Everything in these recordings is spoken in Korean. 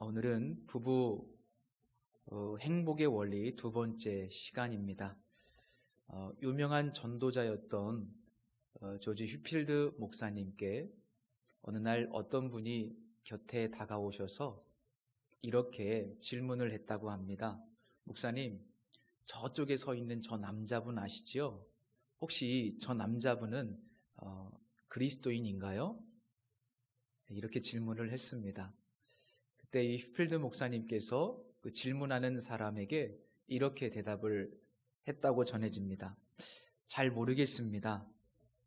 오늘은 부부 행복의 원리 두 번째 시간입니다. 유명한 전도자였던 조지 휴필드 목사님께 어느 날 어떤 분이 곁에 다가오셔서 이렇게 질문을 했다고 합니다. 목사님, 저쪽에 서 있는 저 남자분 아시지요? 혹시 저 남자분은 그리스도인인가요? 이렇게 질문을 했습니다. 그때 이 휴필드 목사님께서 그 질문하는 사람에게 이렇게 대답을 했다고 전해집니다. 잘 모르겠습니다.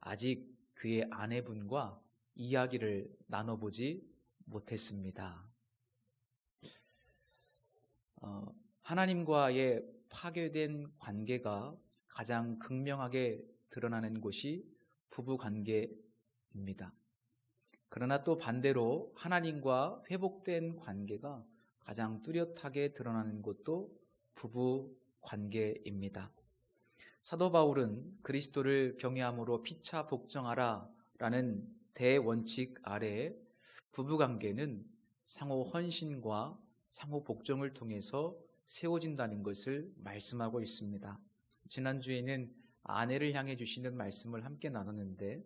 아직 그의 아내분과 이야기를 나눠보지 못했습니다. 하나님과의 파괴된 관계가 가장 극명하게 드러나는 곳이 부부 관계입니다. 그러나 또 반대로 하나님과 회복된 관계가 가장 뚜렷하게 드러나는 곳도 부부 관계입니다. 사도 바울은 그리스도를 경외함으로 피차 복종하라 라는 대원칙 아래 부부 관계는 상호 헌신과 상호 복종을 통해서 세워진다는 것을 말씀하고 있습니다. 지난주에는 아내를 향해 주시는 말씀을 함께 나눴는데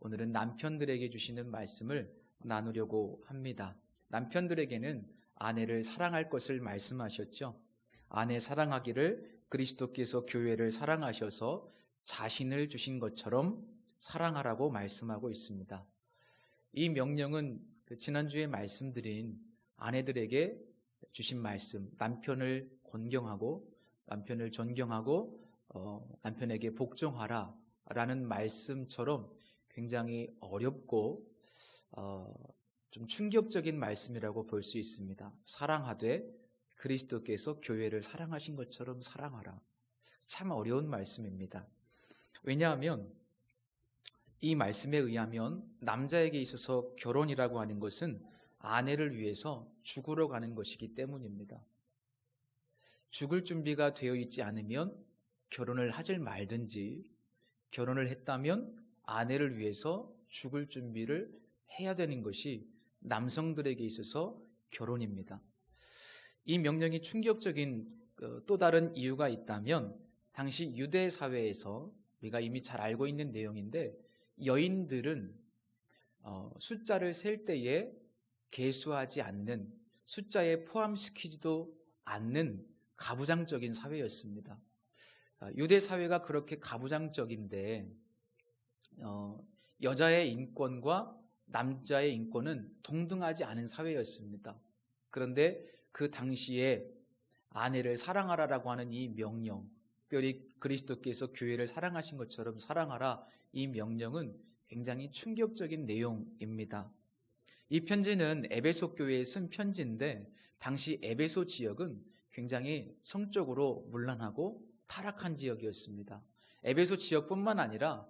오늘은 남편들에게 주시는 말씀을 나누려고 합니다. 남편들에게는 아내를 사랑할 것을 말씀하셨죠. 아내 사랑하기를 그리스도께서 교회를 사랑하셔서 자신을 주신 것처럼 사랑하라고 말씀하고 있습니다. 이 명령은 지난주에 말씀드린 아내들에게 주신 말씀, 남편을 존경하고 남편에게 복종하라 라는 말씀처럼 굉장히 어렵고 좀 충격적인 말씀이라고 볼 수 있습니다. 사랑하되 그리스도께서 교회를 사랑하신 것처럼 사랑하라. 참 어려운 말씀입니다. 왜냐하면 이 말씀에 의하면 남자에게 있어서 결혼이라고 하는 것은 아내를 위해서 죽으러 가는 것이기 때문입니다. 죽을 준비가 되어 있지 않으면 결혼을 하질 말든지, 결혼을 했다면 아내를 위해서 죽을 준비를 해야 되는 것이 남성들에게 있어서 결혼입니다. 이 명령이 충격적인 또 다른 이유가 있다면 당시 유대 사회에서 우리가 이미 잘 알고 있는 내용인데 여인들은 숫자를 셀 때에 계수하지 않는, 숫자에 포함시키지도 않는 가부장적인 사회였습니다. 유대 사회가 그렇게 가부장적인데 여자의 인권과 남자의 인권은 동등하지 않은 사회였습니다. 그런데 그 당시에 아내를 사랑하라라고 하는 이 명령, 특별히 그리스도께서 교회를 사랑하신 것처럼 사랑하라, 이 명령은 굉장히 충격적인 내용입니다. 이 편지는 에베소 교회에 쓴 편지인데 당시 에베소 지역은 굉장히 성적으로 문란하고 타락한 지역이었습니다. 에베소 지역뿐만 아니라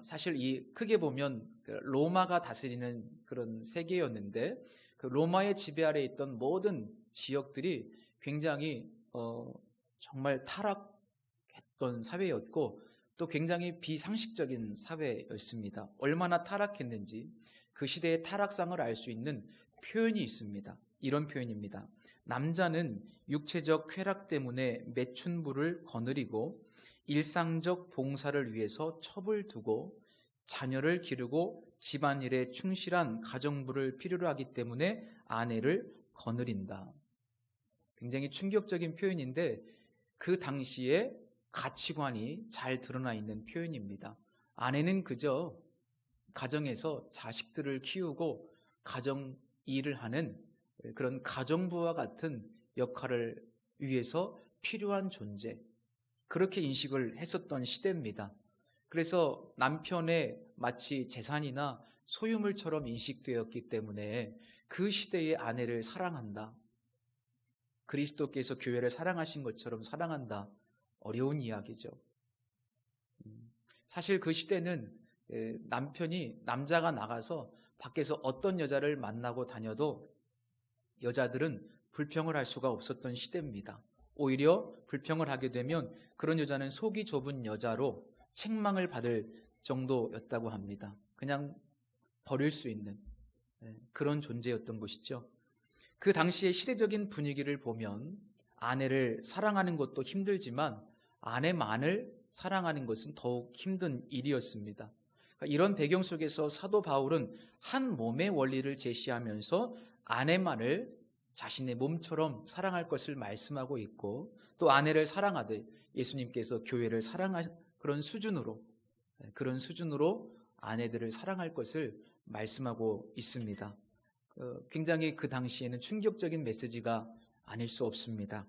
사실 이 크게 보면 로마가 다스리는 그런 세계였는데 그 로마의 지배 아래에 있던 모든 지역들이 굉장히 정말 타락했던 사회였고 또 굉장히 비상식적인 사회였습니다. 얼마나 타락했는지 그 시대의 타락상을 알 수 있는 표현이 있습니다. 이런 표현입니다. 남자는 육체적 쾌락 때문에 매춘부를 거느리고 일상적 봉사를 위해서 첩을 두고 자녀를 기르고 집안일에 충실한 가정부를 필요로 하기 때문에 아내를 거느린다. 굉장히 충격적인 표현인데 그 당시에 가치관이 잘 드러나 있는 표현입니다. 아내는 그저 가정에서 자식들을 키우고 가정 일을 하는 그런 가정부와 같은 역할을 위해서 필요한 존재, 그렇게 인식을 했었던 시대입니다. 그래서 남편의 마치 재산이나 소유물처럼 인식되었기 때문에 그 시대의 아내를 사랑한다, 그리스도께서 교회를 사랑하신 것처럼 사랑한다, 어려운 이야기죠. 사실 그 시대는 남자가 나가서 밖에서 어떤 여자를 만나고 다녀도 여자들은 불평을 할 수가 없었던 시대입니다. 오히려 불평을 하게 되면 그런 여자는 속이 좁은 여자로 책망을 받을 정도였다고 합니다. 그냥 버릴 수 있는 그런 존재였던 것이죠. 그 당시의 시대적인 분위기를 보면 아내를 사랑하는 것도 힘들지만 아내만을 사랑하는 것은 더욱 힘든 일이었습니다. 그러니까 이런 배경 속에서 사도 바울은 한 몸의 원리를 제시하면서 아내만을 자신의 몸처럼 사랑할 것을 말씀하고 있고, 또 아내를 사랑하듯 예수님께서 교회를 사랑한 그런 수준으로 아내들을 사랑할 것을 말씀하고 있습니다. 굉장히 그 당시에는 충격적인 메시지가 아닐 수 없습니다.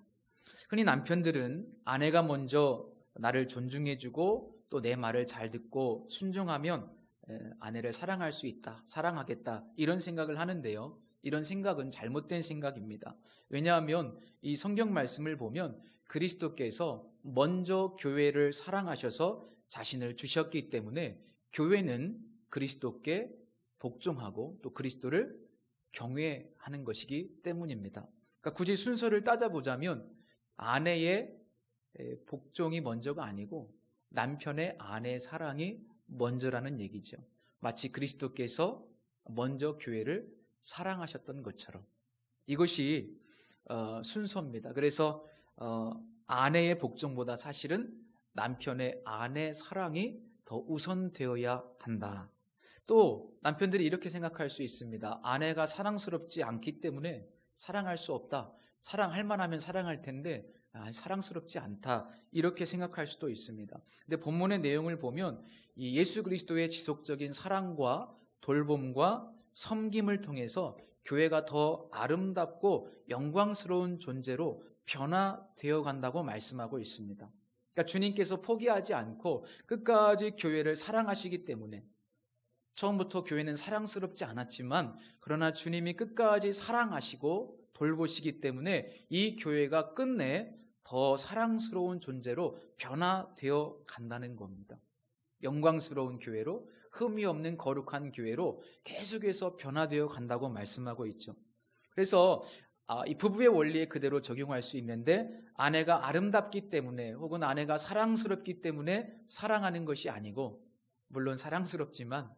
흔히 남편들은 아내가 먼저 나를 존중해주고 또 내 말을 잘 듣고 순종하면 아내를 사랑할 수 있다, 사랑하겠다, 이런 생각을 하는데요. 이런 생각은 잘못된 생각입니다. 왜냐하면 이 성경 말씀을 보면 그리스도께서 먼저 교회를 사랑하셔서 자신을 주셨기 때문에 교회는 그리스도께 복종하고 또 그리스도를 경외하는 것이기 때문입니다. 그러니까 굳이 순서를 따져보자면 아내의 복종이 먼저가 아니고 남편의 아내의 사랑이 먼저라는 얘기죠. 마치 그리스도께서 먼저 교회를 사랑하셨던 것처럼 이것이 순서입니다. 그래서 아내의 복종보다 사실은 남편의 아내 사랑이 더 우선되어야 한다. 또 남편들이 이렇게 생각할 수 있습니다. 아내가 사랑스럽지 않기 때문에 사랑할 수 없다. 사랑할 만하면 사랑할 텐데 사랑스럽지 않다. 이렇게 생각할 수도 있습니다. 근데 본문의 내용을 보면 이 예수 그리스도의 지속적인 사랑과 돌봄과 섬김을 통해서 교회가 더 아름답고 영광스러운 존재로 변화되어 간다고 말씀하고 있습니다. 그러니까 주님께서 포기하지 않고 끝까지 교회를 사랑하시기 때문에, 처음부터 교회는 사랑스럽지 않았지만 그러나 주님이 끝까지 사랑하시고 돌보시기 때문에 이 교회가 끝내 더 사랑스러운 존재로 변화되어 간다는 겁니다. 영광스러운 교회로, 흠이 없는 거룩한 교회로 계속해서 변화되어 간다고 말씀하고 있죠. 그래서 이 부부의 원리에 그대로 적용할 수 있는데, 아내가 아름답기 때문에 혹은 아내가 사랑스럽기 때문에 사랑하는 것이 아니고, 물론 사랑스럽지만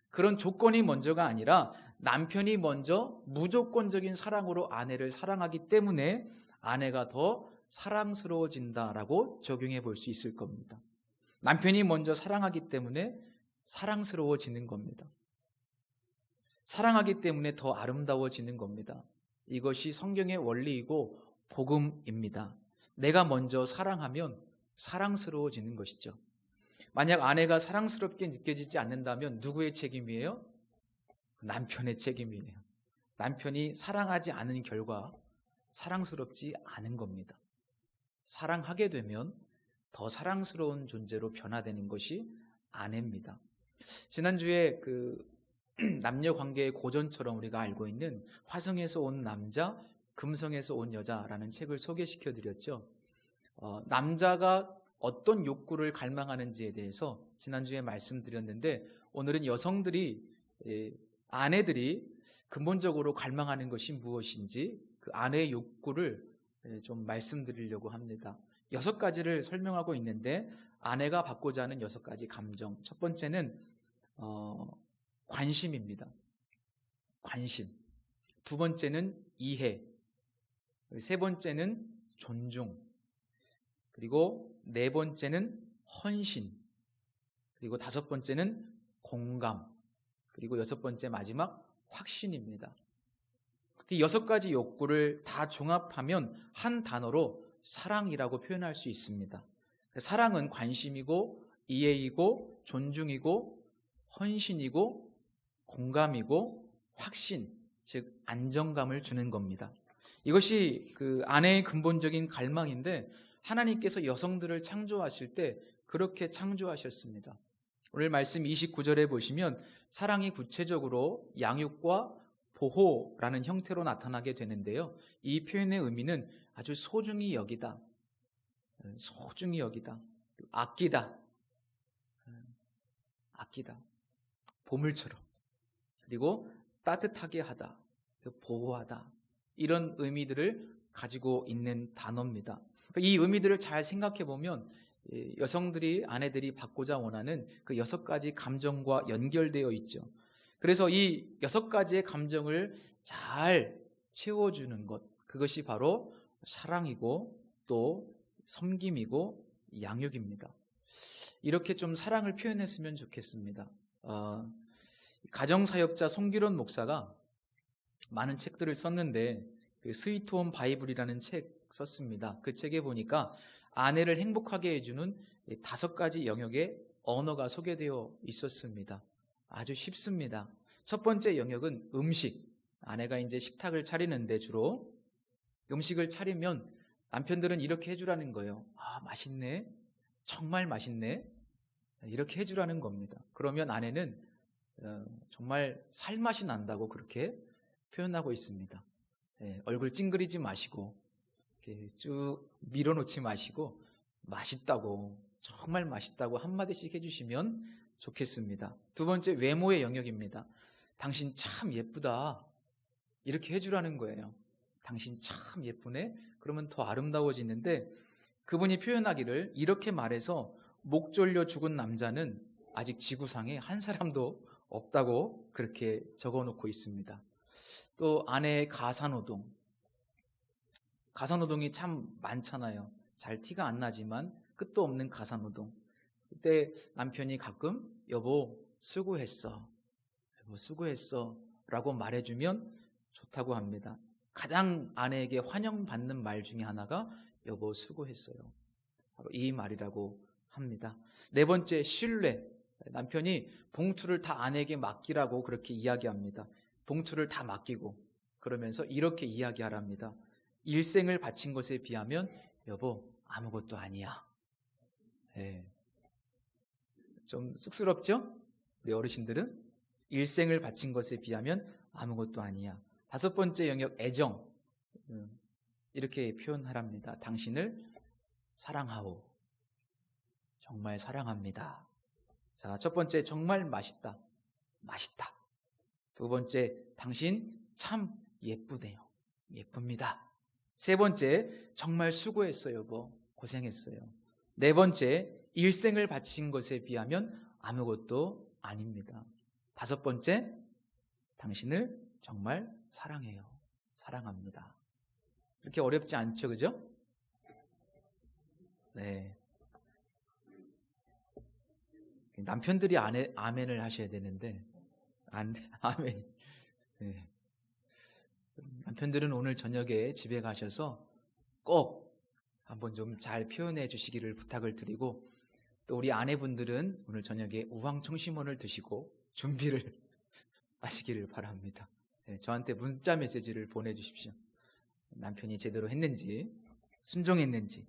그런 조건이 먼저가 아니라 남편이 먼저 무조건적인 사랑으로 아내를 사랑하기 때문에 아내가 더 사랑스러워진다라고 적용해 볼 수 있을 겁니다. 남편이 먼저 사랑하기 때문에 사랑스러워지는 겁니다. 사랑하기 때문에 더 아름다워지는 겁니다. 이것이 성경의 원리이고 복음입니다. 내가 먼저 사랑하면 사랑스러워지는 것이죠. 만약 아내가 사랑스럽게 느껴지지 않는다면 누구의 책임이에요? 남편의 책임이에요. 남편이 사랑하지 않은 결과 사랑스럽지 않은 겁니다. 사랑하게 되면 더 사랑스러운 존재로 변화되는 것이 아내입니다. 지난주에 남녀 관계의 고전처럼 우리가 알고 있는 화성에서 온 남자, 금성에서 온 여자라는 책을 소개시켜 드렸죠. 남자가 어떤 욕구를 갈망하는지에 대해서 지난주에 말씀드렸는데, 오늘은 여성들이, 아내들이 근본적으로 갈망하는 것이 무엇인지 그 아내의 욕구를 좀 말씀드리려고 합니다. 6가지를 설명하고 있는데, 아내가 받고자 하는 6가지 감정. 첫 번째는 관심입니다. 관심. 두 번째는 이해. 세 번째는 존중. 그리고 네 번째는 헌신. 그리고 5번째는 공감. 그리고 6번째 마지막 확신입니다. 이 6가지 욕구를 다 종합하면 한 단어로 사랑이라고 표현할 수 있습니다. 사랑은 관심이고 이해이고 존중이고 헌신이고 공감이고 확신, 즉 안정감을 주는 겁니다. 이것이 그 아내의 근본적인 갈망인데, 하나님께서 여성들을 창조하실 때 그렇게 창조하셨습니다. 오늘 말씀 29절에 보시면 사랑이 구체적으로 양육과 보호라는 형태로 나타나게 되는데요. 이 표현의 의미는 아주 소중히 여기다, 소중히 여기다, 아끼다, 보물처럼, 그리고 따뜻하게 하다, 보호하다, 이런 의미들을 가지고 있는 단어입니다. 이 의미들을 잘 생각해 보면 여성들이, 아내들이 받고자 원하는 그 6가지 감정과 연결되어 있죠. 그래서 이 6가지의 감정을 잘 채워주는 것, 그것이 바로 사랑이고 또 섬김이고 양육입니다. 이렇게 좀 사랑을 표현했으면 좋겠습니다. 가정사역자 송기론 목사가 많은 책들을 썼는데 그 스위트홈 바이블이라는 책 썼습니다. 그 책에 보니까 아내를 행복하게 해주는 5가지 영역의 언어가 소개되어 있었습니다. 아주 쉽습니다. 첫 번째 영역은 음식. 아내가 이제 식탁을 차리는데 주로 음식을 차리면 남편들은 이렇게 해주라는 거예요. 아, 맛있네. 정말 맛있네. 이렇게 해주라는 겁니다. 그러면 아내는 정말 살맛이 난다고 그렇게 표현하고 있습니다. 얼굴 찡그리지 마시고 이렇게 쭉 밀어놓지 마시고 맛있다고, 정말 맛있다고 한마디씩 해주시면 좋겠습니다. 두 번째, 외모의 영역입니다. 당신 참 예쁘다, 이렇게 해주라는 거예요. 당신 참 예쁘네? 그러면 더 아름다워지는데, 그분이 표현하기를 이렇게 말해서 목 졸려 죽은 남자는 아직 지구상에 한 사람도 없다고 그렇게 적어놓고 있습니다. 또 아내의 가사노동. 가사노동이 참 많잖아요. 잘 티가 안 나지만 끝도 없는 가사노동. 그때 남편이 가끔 여보 수고했어, 여보 수고했어 라고 말해주면 좋다고 합니다. 가장 아내에게 환영받는 말 중에 하나가 여보 수고했어요, 바로 이 말이라고 합니다. 네 번째, 신뢰. 남편이 봉투를 다 아내에게 맡기라고 그렇게 이야기합니다. 봉투를 다 맡기고 그러면서 이렇게 이야기하랍니다. 일생을 바친 것에 비하면 여보 아무것도 아니야. 좀 쑥스럽죠? 우리 어르신들은 일생을 바친 것에 비하면 아무것도 아니야. 5번째 영역, 애정. 이렇게 표현하랍니다. 당신을 사랑하오. 정말 사랑합니다. 자, 첫 번째, 정말 맛있다. 맛있다. 두 번째, 당신 참 예쁘네요. 예쁩니다. 세 번째, 정말 수고했어요, 여보. 고생했어요. 네 번째, 일생을 바친 것에 비하면 아무것도 아닙니다. 5번째, 당신을 정말 사랑해요. 사랑합니다. 그렇게 어렵지 않죠, 그죠? 네. 남편들이 아멘을 하셔야 되는데, 아멘. 네. 남편들은 오늘 저녁에 집에 가셔서 꼭 한번 좀 잘 표현해 주시기를 부탁을 드리고, 또 우리 아내분들은 오늘 저녁에 우황청심원을 드시고 준비를 하시기를 바랍니다. 네, 저한테 문자 메시지를 보내주십시오. 남편이 제대로 했는지, 순종했는지.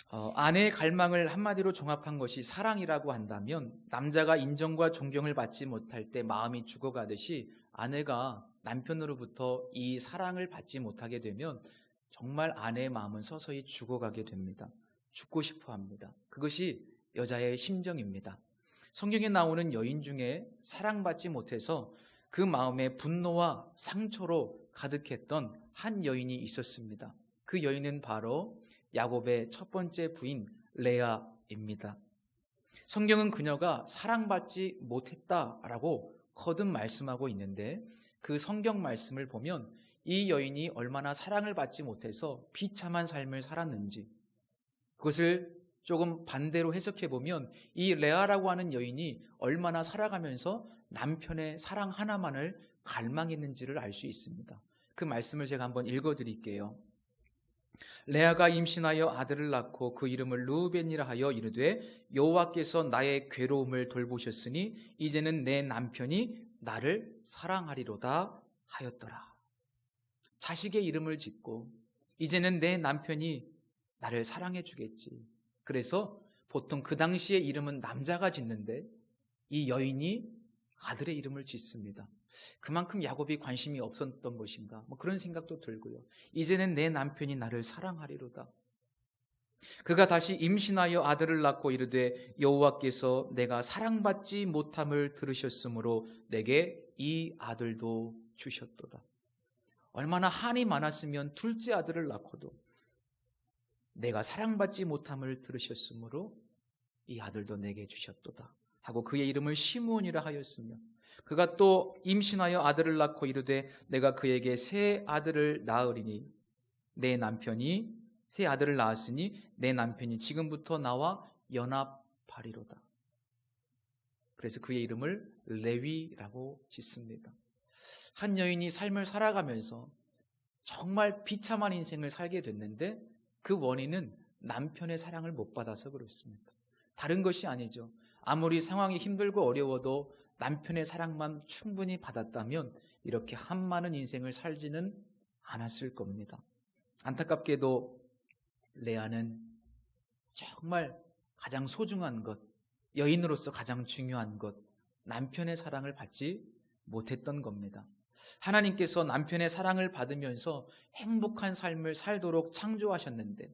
아내의 갈망을 한마디로 종합한 것이 사랑이라고 한다면, 남자가 인정과 존경을 받지 못할 때 마음이 죽어가듯이 아내가 남편으로부터 이 사랑을 받지 못하게 되면 정말 아내의 마음은 서서히 죽어가게 됩니다. 죽고 싶어 합니다. 그것이 여자의 심정입니다. 성경에 나오는 여인 중에 사랑받지 못해서 그 마음에 분노와 상처로 가득했던 한 여인이 있었습니다. 그 여인은 바로 야곱의 첫 번째 부인 레아입니다. 성경은 그녀가 사랑받지 못했다라고 거듭 말씀하고 있는데, 그 성경 말씀을 보면 이 여인이 얼마나 사랑을 받지 못해서 비참한 삶을 살았는지, 그것을 조금 반대로 해석해 보면 이 레아라고 하는 여인이 얼마나 살아가면서 남편의 사랑 하나만을 갈망했는지를 알 수 있습니다. 그 말씀을 제가 한번 읽어 드릴게요. 레아가 임신하여 아들을 낳고 그 이름을 르우벤이라 하여 이르되 여호와께서 나의 괴로움을 돌보셨으니 이제는 내 남편이 나를 사랑하리로다 하였더라. 자식의 이름을 짓고 이제는 내 남편이 나를 사랑해 주겠지. 그래서 보통 그 당시의 이름은 남자가 짓는데 이 여인이 아들의 이름을 짓습니다. 그만큼 야곱이 관심이 없었던 것인가, 그런 생각도 들고요. 이제는 내 남편이 나를 사랑하리로다. 그가 다시 임신하여 아들을 낳고 이르되 여호와께서 내가 사랑받지 못함을 들으셨으므로 내게 이 아들도 주셨도다. 얼마나 한이 많았으면 둘째 아들을 낳고도 내가 사랑받지 못함을 들으셨으므로 이 아들도 내게 주셨도다 하고 그의 이름을 시므온이라 하였으며, 그가 또 임신하여 아들을 낳고 이르되 내가 그에게 새 아들을 낳으리니 내 남편이 새 아들을 낳았으니 내 남편이 지금부터 나와 연합하리로다. 그래서 그의 이름을 레위라고 짓습니다. 한 여인이 삶을 살아가면서 정말 비참한 인생을 살게 됐는데 그 원인은 남편의 사랑을 못 받아서 그렇습니다. 다른 것이 아니죠. 아무리 상황이 힘들고 어려워도 남편의 사랑만 충분히 받았다면 이렇게 한많은 인생을 살지는 않았을 겁니다. 안타깝게도 레아는 정말 가장 소중한 것, 여인으로서 가장 중요한 것, 남편의 사랑을 받지 못했던 겁니다. 하나님께서 남편의 사랑을 받으면서 행복한 삶을 살도록 창조하셨는데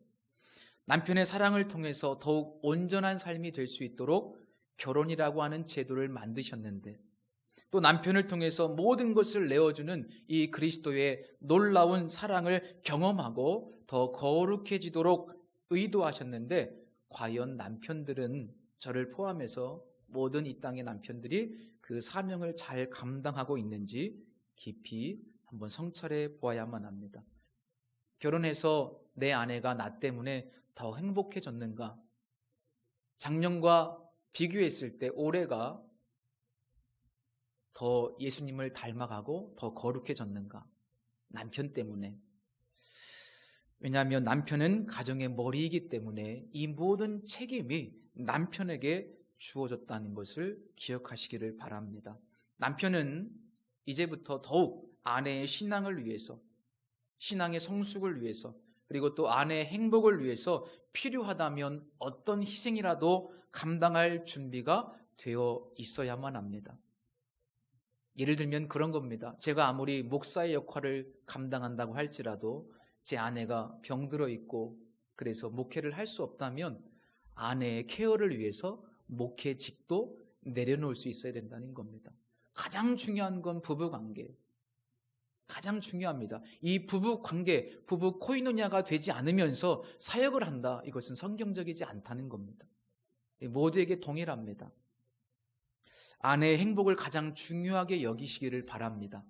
남편의 사랑을 통해서 더욱 온전한 삶이 될 수 있도록 결혼이라고 하는 제도를 만드셨는데 또 남편을 통해서 모든 것을 내어주는 이 그리스도의 놀라운 사랑을 경험하고 더 거룩해지도록 의도하셨는데 과연 남편들은 저를 포함해서 모든 이 땅의 남편들이 그 사명을 잘 감당하고 있는지 깊이 한번 성찰해 보아야만 합니다. 결혼해서 내 아내가 나 때문에 더 행복해졌는가? 작년과 비교했을 때 올해가 더 예수님을 닮아가고 더 거룩해졌는가? 남편 때문에. 왜냐하면 남편은 가정의 머리이기 때문에 이 모든 책임이 남편에게 주어졌다는 것을 기억하시기를 바랍니다. 남편은 이제부터 더욱 아내의 신앙을 위해서, 신앙의 성숙을 위해서, 그리고 또 아내의 행복을 위해서 필요하다면 어떤 희생이라도 감당할 준비가 되어 있어야만 합니다. 예를 들면 그런 겁니다. 제가 아무리 목사의 역할을 감당한다고 할지라도 제 아내가 병들어 있고 그래서 목회를 할 수 없다면 아내의 케어를 위해서 목회직도 내려놓을 수 있어야 된다는 겁니다. 가장 중요한 건 부부관계. 가장 중요합니다. 이 부부관계, 부부 코이노냐가 되지 않으면서 사역을 한다. 이것은 성경적이지 않다는 겁니다. 모두에게 동일합니다. 아내의 행복을 가장 중요하게 여기시기를 바랍니다.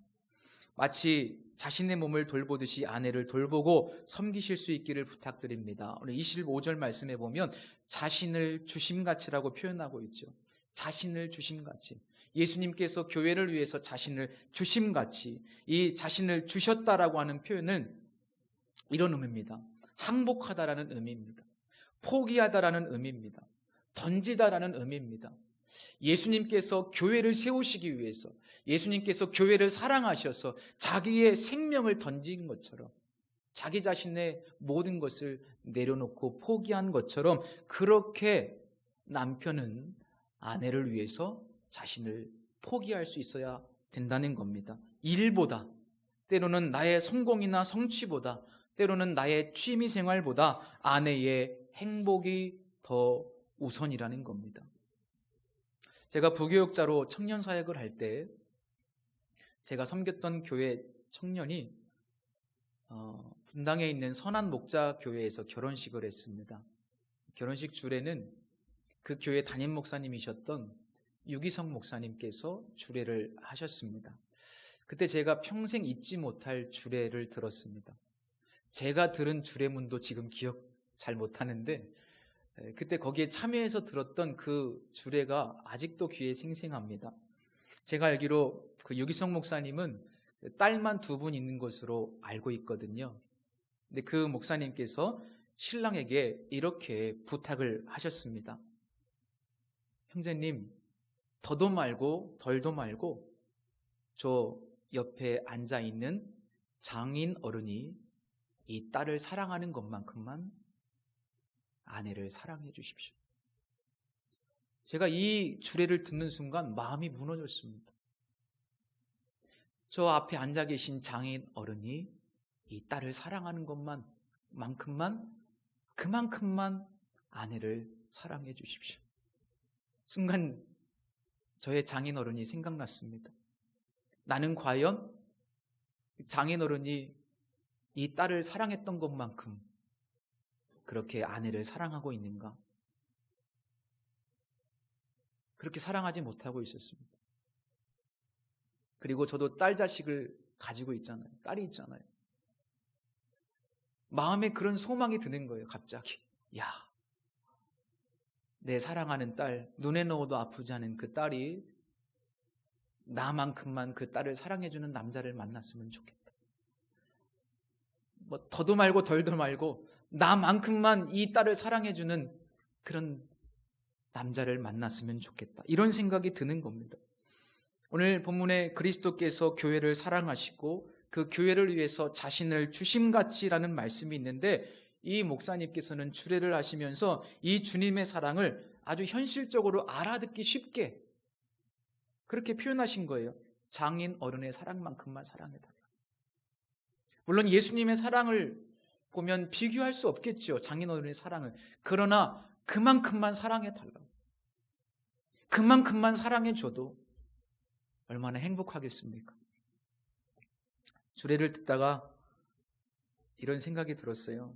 마치 자신의 몸을 돌보듯이 아내를 돌보고 섬기실 수 있기를 부탁드립니다. 오늘 25절 말씀에 보면 자신을 주심같이라고 표현하고 있죠. 자신을 주심같이. 예수님께서 교회를 위해서 자신을 주심같이, 이 자신을 주셨다라고 하는 표현은 이런 의미입니다. 항복하다라는 의미입니다. 포기하다라는 의미입니다. 던지다라는 의미입니다. 예수님께서 교회를 세우시기 위해서, 예수님께서 교회를 사랑하셔서 자기의 생명을 던진 것처럼, 자기 자신의 모든 것을 내려놓고 포기한 것처럼 그렇게 남편은 아내를 위해서 자신을 포기할 수 있어야 된다는 겁니다. 일보다, 때로는 나의 성공이나 성취보다, 때로는 나의 취미생활보다 아내의 행복이 더 우선이라는 겁니다. 제가 부교육자로 청년 사역을 할 때 제가 섬겼던 교회 청년이 분당에 있는 선한 목자 교회에서 결혼식을 했습니다. 결혼식 주례는 그 교회 담임 목사님이셨던 유기성 목사님께서 주례를 하셨습니다. 그때 제가 평생 잊지 못할 주례를 들었습니다. 제가 들은 주례문도 지금 기억 잘 못하는데 그때 거기에 참여해서 들었던 그 주례가 아직도 귀에 생생합니다. 제가 알기로 그 유기성 목사님은 딸만 2분 있는 것으로 알고 있거든요. 근데 그 목사님께서 신랑에게 이렇게 부탁을 하셨습니다. 형제님, 더도 말고 덜도 말고 저 옆에 앉아있는 장인 어른이 이 딸을 사랑하는 것만큼만 아내를 사랑해 주십시오. 제가 이 주례를 듣는 순간 마음이 무너졌습니다. 저 앞에 앉아 계신 장인 어른이 이 딸을 사랑하는 그만큼만 아내를 사랑해 주십시오. 순간 저의 장인 어른이 생각났습니다. 나는 과연 장인 어른이 이 딸을 사랑했던 것만큼 그렇게 아내를 사랑하고 있는가? 그렇게 사랑하지 못하고 있었습니다. 그리고 저도 딸 자식을 가지고 있잖아요. 딸이 있잖아요. 마음에 그런 소망이 드는 거예요. 갑자기. 야, 내 사랑하는 딸, 눈에 넣어도 아프지 않은 그 딸이 나만큼만 그 딸을 사랑해주는 남자를 만났으면 좋겠다. 뭐 더도 말고 덜도 말고 나만큼만 이 딸을 사랑해주는 그런 남자를 만났으면 좋겠다. 이런 생각이 드는 겁니다. 오늘 본문에 그리스도께서 교회를 사랑하시고 그 교회를 위해서 자신을 주심같이라는 말씀이 있는데, 이 목사님께서는 주례를 하시면서 이 주님의 사랑을 아주 현실적으로 알아듣기 쉽게 그렇게 표현하신 거예요. 장인 어른의 사랑만큼만 사랑해달라. 물론 예수님의 사랑을 보면 비교할 수 없겠죠. 장인 어른의 사랑을. 그러나 그만큼만 사랑해달라. 그만큼만 사랑해줘도 얼마나 행복하겠습니까? 주례를 듣다가 이런 생각이 들었어요.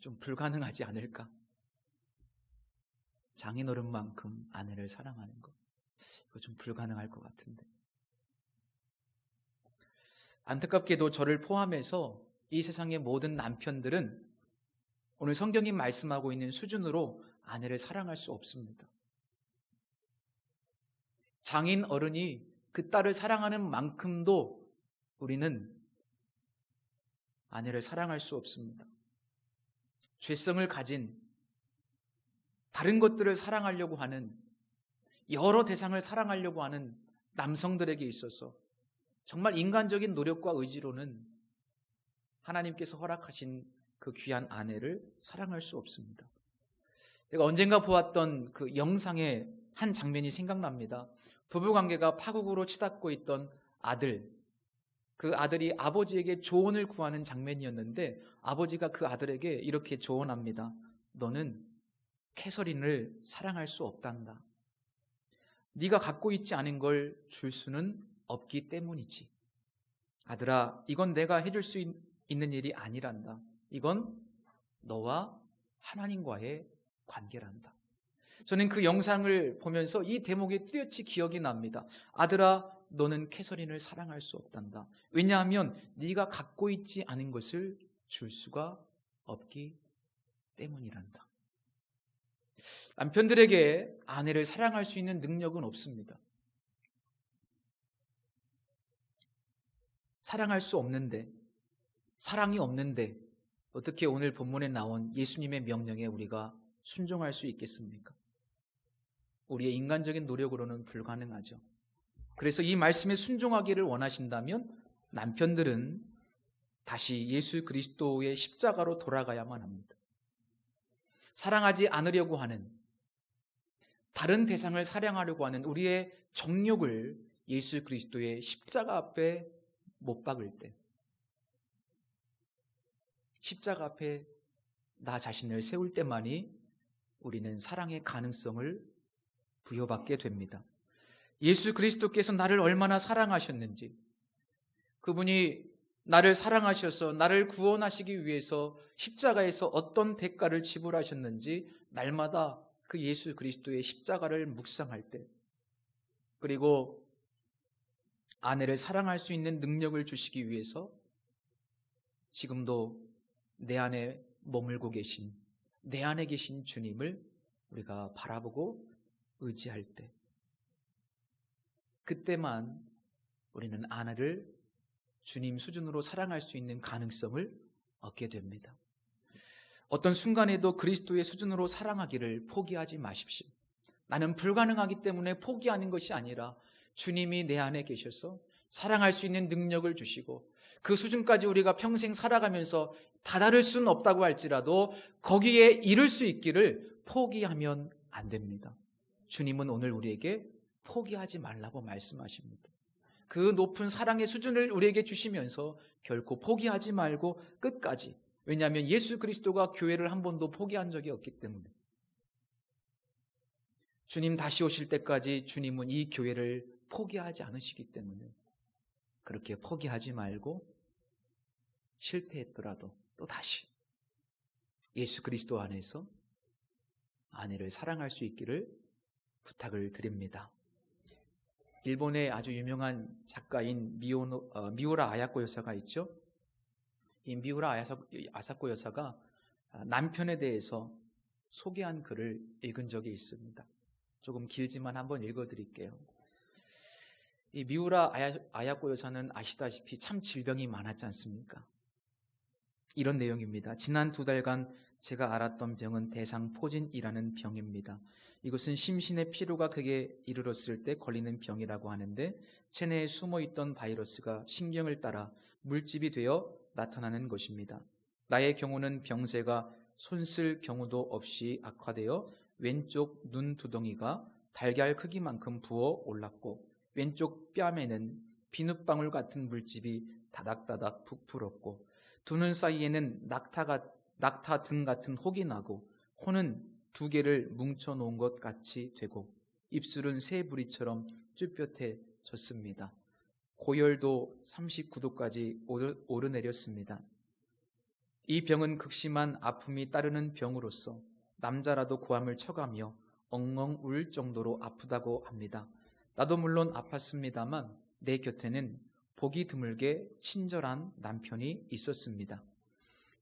좀 불가능하지 않을까? 장인어른만큼 아내를 사랑하는 거, 이거 좀 불가능할 것 같은데. 안타깝게도 저를 포함해서 이 세상의 모든 남편들은 오늘 성경이 말씀하고 있는 수준으로 아내를 사랑할 수 없습니다. 장인 어른이 그 딸을 사랑하는 만큼도 우리는 아내를 사랑할 수 없습니다. 죄성을 가진 다른 것들을 사랑하려고 하는, 여러 대상을 사랑하려고 하는 남성들에게 있어서 정말 인간적인 노력과 의지로는 하나님께서 허락하신 그 귀한 아내를 사랑할 수 없습니다. 제가 언젠가 보았던 그 영상의 한 장면이 생각납니다. 부부관계가 파국으로 치닫고 있던 아들, 그 아들이 아버지에게 조언을 구하는 장면이었는데, 아버지가 그 아들에게 이렇게 조언합니다. 너는 캐서린을 사랑할 수 없단다. 네가 갖고 있지 않은 걸 줄 수는 없기 때문이지. 아들아, 이건 내가 해줄 수 있는 일이 아니란다. 이건 너와 하나님과의 관계란다. 저는 그 영상을 보면서 이 대목이 뚜렷이 기억이 납니다. 아들아, 너는 캐서린을 사랑할 수 없단다. 왜냐하면 네가 갖고 있지 않은 것을 줄 수가 없기 때문이란다. 남편들에게 아내를 사랑할 수 있는 능력은 없습니다. 사랑할 수 없는데, 사랑이 없는데 어떻게 오늘 본문에 나온 예수님의 명령에 우리가 순종할 수 있겠습니까? 우리의 인간적인 노력으로는 불가능하죠. 그래서 이 말씀에 순종하기를 원하신다면 남편들은 다시 예수 그리스도의 십자가로 돌아가야만 합니다. 사랑하지 않으려고 하는, 다른 대상을 사랑하려고 하는 우리의 정욕을 예수 그리스도의 십자가 앞에 못 박을 때, 십자가 앞에 나 자신을 세울 때만이 우리는 사랑의 가능성을 부여받게 됩니다. 예수 그리스도께서 나를 얼마나 사랑하셨는지, 그분이 나를 사랑하셔서 나를 구원하시기 위해서 십자가에서 어떤 대가를 지불하셨는지 날마다 그 예수 그리스도의 십자가를 묵상할 때, 그리고 아내를 사랑할 수 있는 능력을 주시기 위해서 지금도 내 안에 머물고 계신, 내 안에 계신 주님을 우리가 바라보고 의지할 때, 그때만 우리는 아내를 주님 수준으로 사랑할 수 있는 가능성을 얻게 됩니다. 어떤 순간에도 그리스도의 수준으로 사랑하기를 포기하지 마십시오. 나는 불가능하기 때문에 포기하는 것이 아니라 주님이 내 안에 계셔서 사랑할 수 있는 능력을 주시고, 그 수준까지 우리가 평생 살아가면서 다다를 수는 없다고 할지라도 거기에 이를 수 있기를 포기하면 안 됩니다. 주님은 오늘 우리에게 포기하지 말라고 말씀하십니다. 그 높은 사랑의 수준을 우리에게 주시면서 결코 포기하지 말고 끝까지, 왜냐하면 예수 그리스도가 교회를 한 번도 포기한 적이 없기 때문에, 주님 다시 오실 때까지 주님은 이 교회를 포기하지 않으시기 때문에 그렇게 포기하지 말고 실패했더라도 또 다시 예수 그리스도 안에서 아내를 사랑할 수 있기를 부탁을 드립니다. 일본의 아주 유명한 작가인 미우라 아야코 여사가 있죠. 이 미우라 아사코 여사가 남편에 대해서 소개한 글을 읽은 적이 있습니다. 조금 길지만 한번 읽어드릴게요. 이 미우라 아야코 여사는 아시다시피 참 질병이 많았지 않습니까? 이런 내용입니다. 지난 2달간 제가 알았던 병은 대상포진이라는 병입니다. 이것은 심신의 피로가 극에 이르렀을 때 걸리는 병이라고 하는데 체내에 숨어있던 바이러스가 신경을 따라 물집이 되어 나타나는 것입니다. 나의 경우는 병세가 손쓸 경우도 없이 악화되어 왼쪽 눈 두덩이가 달걀 크기만큼 부어 올랐고 왼쪽 뺨에는 비눗방울 같은 물집이 다닥다닥 부풀었고 두 눈 사이에는 낙타 등 같은 혹이 나고 코는 2개를 뭉쳐놓은 것 같이 되고 입술은 새 부리처럼 쭈뼛해졌습니다. 고열도 39도까지 오르내렸습니다. 이 병은 극심한 아픔이 따르는 병으로서 남자라도 고함을 쳐가며 엉엉 울 정도로 아프다고 합니다. 나도 물론 아팠습니다만 내 곁에는 보기 드물게 친절한 남편이 있었습니다.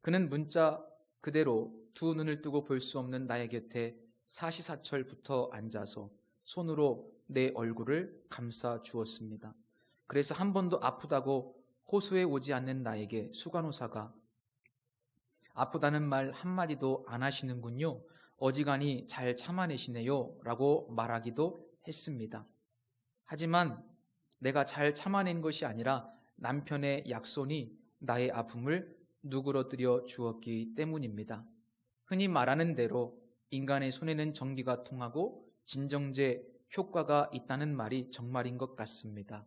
그는 문자 그대로 두 눈을 뜨고 볼 수 없는 나의 곁에 사시사철 붙어 앉아서 손으로 내 얼굴을 감싸 주었습니다. 그래서 한 번도 아프다고 호소해 오지 않는 나에게 수간호사가 아프다는 말 한마디도 안 하시는군요. 어지간히 잘 참아내시네요. 라고 말하기도 했습니다. 하지만 내가 잘 참아낸 것이 아니라 남편의 약손이 나의 아픔을 누그러뜨려 주었기 때문입니다. 흔히 말하는 대로 인간의 손에는 전기가 통하고 진정제 효과가 있다는 말이 정말인 것 같습니다.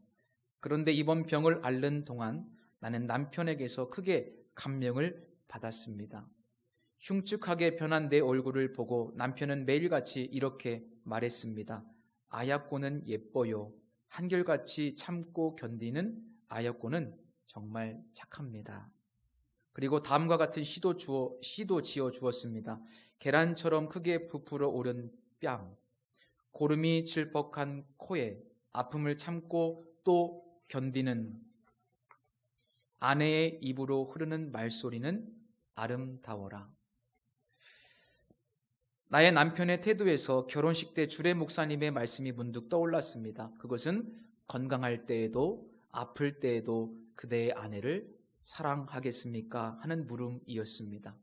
그런데 이번 병을 앓는 동안 나는 남편에게서 크게 감명을 받았습니다. 흉측하게 변한 내 얼굴을 보고 남편은 매일같이 이렇게 말했습니다. 아야코는 예뻐요. 한결같이 참고 견디는 아야코는 정말 착합니다. 그리고 다음과 같은 시도 지어 주었습니다. 계란처럼 크게 부풀어 오른 뺨, 고름이 질퍽한 코에 아픔을 참고 또 견디는 아내의 입으로 흐르는 말소리는 아름다워라. 나의 남편의 태도에서 결혼식 때 주례 목사님의 말씀이 문득 떠올랐습니다. 그것은 건강할 때에도 아플 때에도 그대의 아내를 사랑하겠습니까? 하는 물음이었습니다.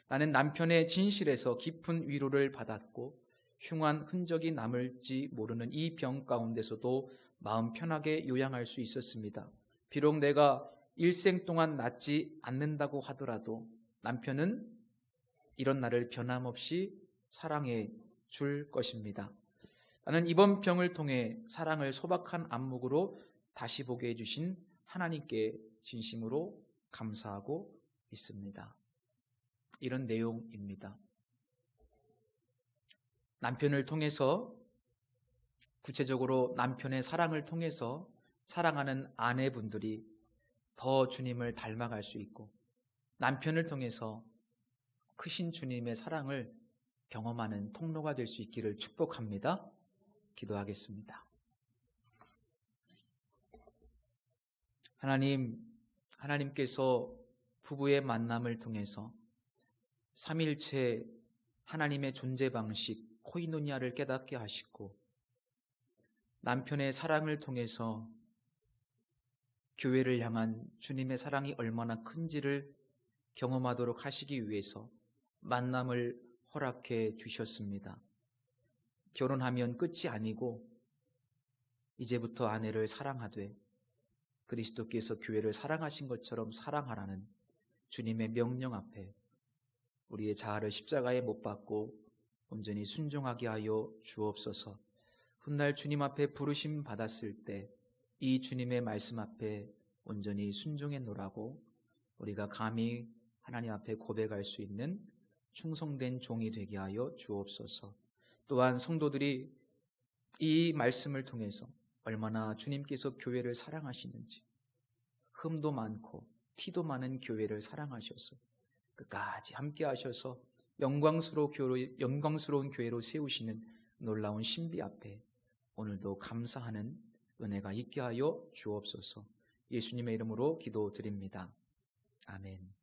나는 남편의 진실에서 깊은 위로를 받았고 흉한 흔적이 남을지 모르는 이 병 가운데서도 마음 편하게 요양할 수 있었습니다. 비록 내가 일생 동안 낫지 않는다고 하더라도 남편은 이런 나를 변함없이 사랑해 줄 것입니다. 나는 이번 병을 통해 사랑을 소박한 안목으로 다시 보게 해주신 하나님께 진심으로 감사하고 있습니다. 이런 내용입니다. 남편을 통해서, 구체적으로 남편의 사랑을 통해서 사랑하는 아내분들이 더 주님을 닮아갈 수 있고, 남편을 통해서 크신 주님의 사랑을 경험하는 통로가 될 수 있기를 축복합니다. 기도하겠습니다. 하나님께서 부부의 만남을 통해서 삼일체 하나님의 존재 방식 코이노니아를 깨닫게 하시고, 남편의 사랑을 통해서 교회를 향한 주님의 사랑이 얼마나 큰지를 경험하도록 하시기 위해서 만남을 허락해 주셨습니다. 결혼하면 끝이 아니고 이제부터 아내를 사랑하되 그리스도께서 교회를 사랑하신 것처럼 사랑하라는 주님의 명령 앞에 우리의 자아를 십자가에 못 박고 온전히 순종하게 하여 주옵소서. 훗날 주님 앞에 부르심 받았을 때 이 주님의 말씀 앞에 온전히 순종해 놓으라고 우리가 감히 하나님 앞에 고백할 수 있는 충성된 종이 되게 하여 주옵소서. 또한 성도들이 이 말씀을 통해서 얼마나 주님께서 교회를 사랑하시는지, 흠도 많고 티도 많은 교회를 사랑하셔서 끝까지 함께 하셔서 영광스러운 교회로 세우시는 놀라운 신비 앞에 오늘도 감사하는 은혜가 있게 하여 주옵소서. 예수님의 이름으로 기도드립니다. 아멘.